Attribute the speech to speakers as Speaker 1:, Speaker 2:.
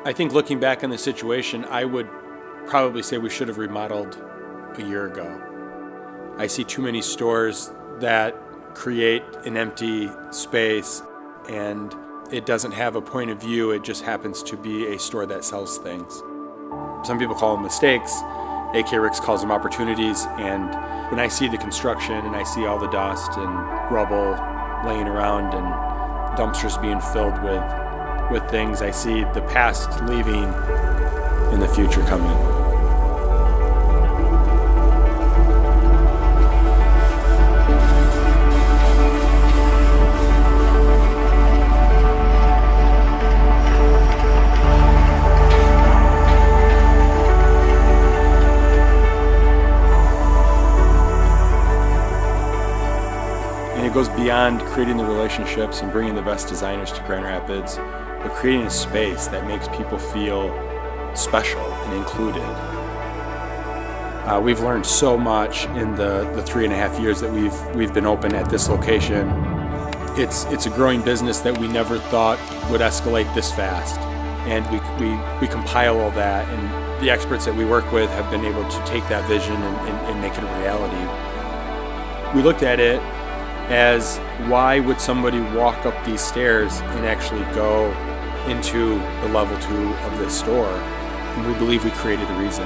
Speaker 1: I think looking back on the situation, I would probably say we should have remodeled a year ago. I see too many stores that create an empty space and it doesn't have a point of view. It just happens to be a store that sells things. Some people call them mistakes. AK Ricks calls them opportunities. And when I see the construction and I see all the dust and rubble laying around and dumpsters being filled with things, I see the past leaving and the future coming. And it goes beyond creating the relationships and bringing the best designers to Grand Rapids, but creating a space that makes people feel special and included. We've learned so much in the 3.5 years that we've been open at this location. It's a growing business that we never thought would escalate this fast. And we compile all that, and the experts that we work with have been able to take that vision and make it a reality. We looked at it as, why would somebody walk up these stairs and actually go into the level 2 of this store? And we believe we created a reason.